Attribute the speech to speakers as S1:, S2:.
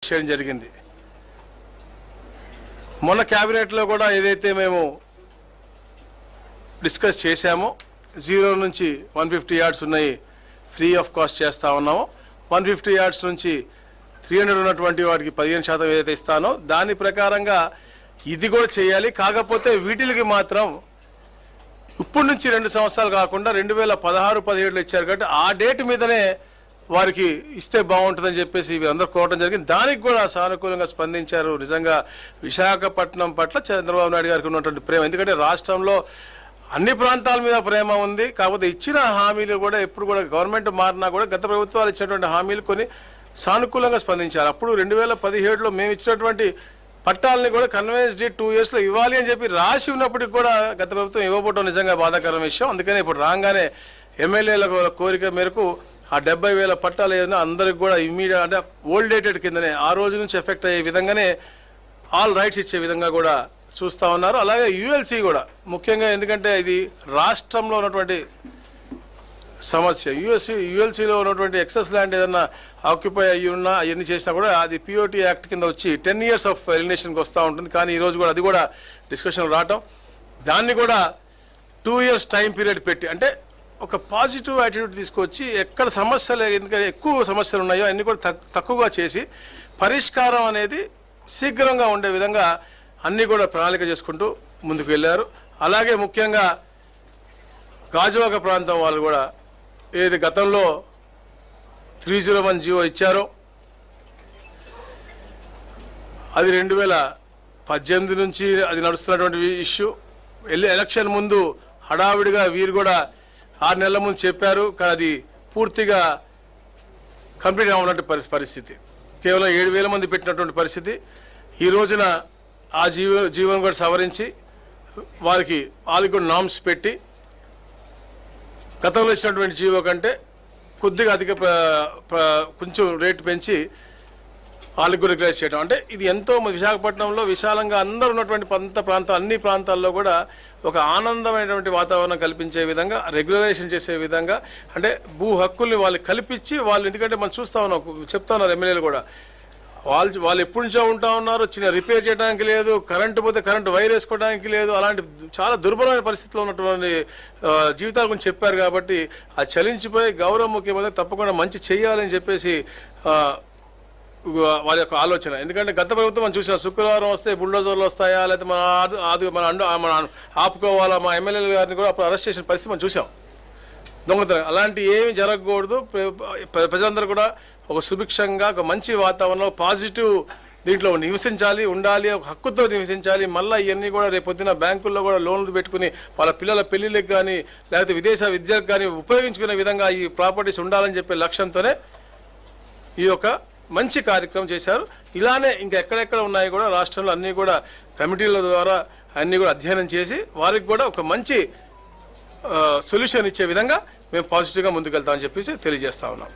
S1: చేయడం జరిగింది. మొన్న క్యాబినెట్లో కూడా ఏదైతే మేము డిస్కస్ చేశామో 0 నుంచి 150 యార్డ్స్ ఉన్నాయి ఫ్రీ ఆఫ్ కాస్ట్ చేస్తూ ఉన్నామో, 150 యార్డ్స్ నుంచి 300 ఉన్నటువంటి వాటికి 15% ఏదైతే ఇస్తానో దాని ప్రకారంగా ఇది కూడా చేయాలి. కాకపోతే వీటికి మాత్రం ఇప్పటి నుంచి 2 సంవత్సరాలు కాకుండా 2016-17లో ఇచ్చారు కాబట్టి ఆ డేట్ మీదనే వారికి ఇస్తే బాగుంటుందని చెప్పేసి వీరందరూ కోరడం జరిగింది. దానికి కూడా సానుకూలంగా స్పందించారు. నిజంగా విశాఖపట్నం పట్ల చంద్రబాబు నాయుడు గారికి ఉన్నటువంటి ప్రేమ, ఎందుకంటే రాష్ట్రంలో అన్ని ప్రాంతాల మీద ప్రేమ ఉంది. కాకపోతే ఇచ్చిన హామీలు కూడా ఎప్పుడు కూడా గవర్నమెంట్ మారినా కూడా గత ప్రభుత్వాలు ఇచ్చినటువంటి హామీలు కొన్ని సానుకూలంగా స్పందించారు. అప్పుడు 2017లో మేము ఇచ్చినటువంటి పట్టాలని కూడా కన్వెన్స్డ్ 2 ఇయర్స్లో ఇవ్వాలి అని చెప్పి రాసి ఉన్నప్పటికీ కూడా గత ప్రభుత్వం ఇవ్వబోవడం నిజంగా బాధాకరమైన విషయం. అందుకనే ఇప్పుడు రాగానే ఎమ్మెల్యేల కోరిక మేరకు ఆ 70,000 పట్టాలు ఏదైనా అందరికి కూడా ఇమ్మీడియట్ అంటే ఓల్డ్ డేటెడ్ కిందనే ఆ రోజు నుంచి ఎఫెక్ట్ అయ్యే విధంగానే ఆల్ రైట్స్ ఇచ్చే విధంగా కూడా చూస్తూ ఉన్నారు. అలాగే యూఎల్సీ కూడా ముఖ్యంగా, ఎందుకంటే ఇది రాష్ట్రంలో ఉన్నటువంటి సమస్య. యూఎల్సీలో ఉన్నటువంటి ఎక్సెస్ ల్యాండ్ ఏదన్నా ఆక్యుపై అయ్యి ఉన్నా అవన్నీ చేసినా కూడా అది పిఓటీ యాక్ట్ కింద వచ్చి 10 years ఆఫ్ ఎలిమినేషన్కి వస్తూ ఉంటుంది. కానీ ఈరోజు కూడా అది కూడా డిస్కషన్ రావటం, దాన్ని కూడా 2 years టైం పీరియడ్ పెట్టి అంటే ఒక పాజిటివ్ యాటిట్యూడ్ తీసుకొచ్చి ఎక్కడ సమస్యలు ఎందుకంటే ఎక్కువ సమస్యలు ఉన్నాయో అన్నీ కూడా తక్కువగా చేసి పరిష్కారం అనేది శీఘ్రంగా ఉండే విధంగా అన్నీ కూడా ప్రణాళిక చేసుకుంటూ ముందుకు వెళ్ళారు. అలాగే ముఖ్యంగా గాజువాక ప్రాంతం వాళ్ళు కూడా ఏది గతంలో 301 జీవో ఇచ్చారో అది 2018 నుంచి అది నడుస్తున్నటువంటి ఇష్యూ. ఎలక్షన్ ముందు హడావిడిగా వీరు కూడా 6 నెలల ముందు చెప్పారు, కానీ అది పూర్తిగా కంప్లీట్ అవ్వనటువంటి పరిస్థితి. కేవలం 7,000 మంది పెట్టినటువంటి పరిస్థితి. ఈ రోజున ఆ జీవోను కూడా సవరించి వాళ్ళకి కూడా నామ్స్ పెట్టి గతంలో ఇచ్చినటువంటి జీవో కంటే కొద్దిగా అధిక కొంచెం రేటు పెంచి వాళ్ళకి కూడా రెగ్యులైజ్ చేయడం. అంటే ఇది ఎంతో విశాఖపట్నంలో విశాలంగా అందరూ ఉన్నటువంటి అన్ని ప్రాంతాల్లో కూడా ఒక ఆనందమైనటువంటి వాతావరణం కల్పించే విధంగా రెగ్యులరైజేషన్ చేసే విధంగా అంటే భూ హక్కుల్ని వాళ్ళు కల్పించి వాళ్ళు, ఎందుకంటే మనం చూస్తూ ఉన్నాం, చెప్తా ఉన్నారు ఎమ్మెల్యేలు కూడా, వాళ్ళు ఎప్పటి నుంచో ఉంటా ఉన్నారు, చిన్న రిపేర్ చేయడానికి లేదు, కరెంటు పోతే కరెంటు వైర్ వేసుకోవడానికి లేదు, అలాంటి చాలా దుర్బలమైన పరిస్థితిలో ఉన్నటువంటి జీవితాల గురించి చెప్పారు. కాబట్టి ఆ చలించిపోయి గౌరవ ముఖ్యమంత్రి తప్పకుండా మంచి చేయాలని చెప్పేసి వాళ్ళ యొక్క ఆలోచన. ఎందుకంటే గత ప్రభుత్వం మనం చూసాం, శుక్రవారం వస్తే బుల్డోజర్లు వస్తాయా లేకపోతే మన ఆపుకోవాలా, మా ఎమ్మెల్యేల గారిని కూడా అప్పుడు అరెస్ట్ చేసిన పరిస్థితి మనం చూసాం. దొంగతనం అలాంటి ఏమి జరగకూడదు. ప్రజలందరూ కూడా ఒక సుభిక్షంగా ఒక మంచి వాతావరణంలో పాజిటివ్ దీంట్లో నివసించాలి, ఉండాలి, ఒక హక్కుతో నివసించాలి. మళ్ళీ ఇవన్నీ కూడా రేపొద్దున బ్యాంకుల్లో కూడా లోన్లు పెట్టుకుని వాళ్ళ పిల్లల పెళ్లిళ్ళకి కానీ లేకపోతే విదేశ విద్యకు కానీ ఉపయోగించుకునే విధంగా ఈ ప్రాపర్టీస్ ఉండాలని చెప్పే లక్ష్యంతోనే ఈ యొక్క మంచి కార్యక్రమం చేశారు. ఇలానే ఇంకా ఎక్కడెక్కడ ఉన్నాయి కూడా రాష్ట్రంలో అన్నీ కూడా కమిటీల ద్వారా అన్నీ కూడా అధ్యయనం చేసి వారికి కూడా ఒక మంచి సొల్యూషన్ ఇచ్చే విధంగా మేము పాజిటివ్గా ముందుకెళ్తామని చెప్పేసి తెలియజేస్తా ఉన్నాం.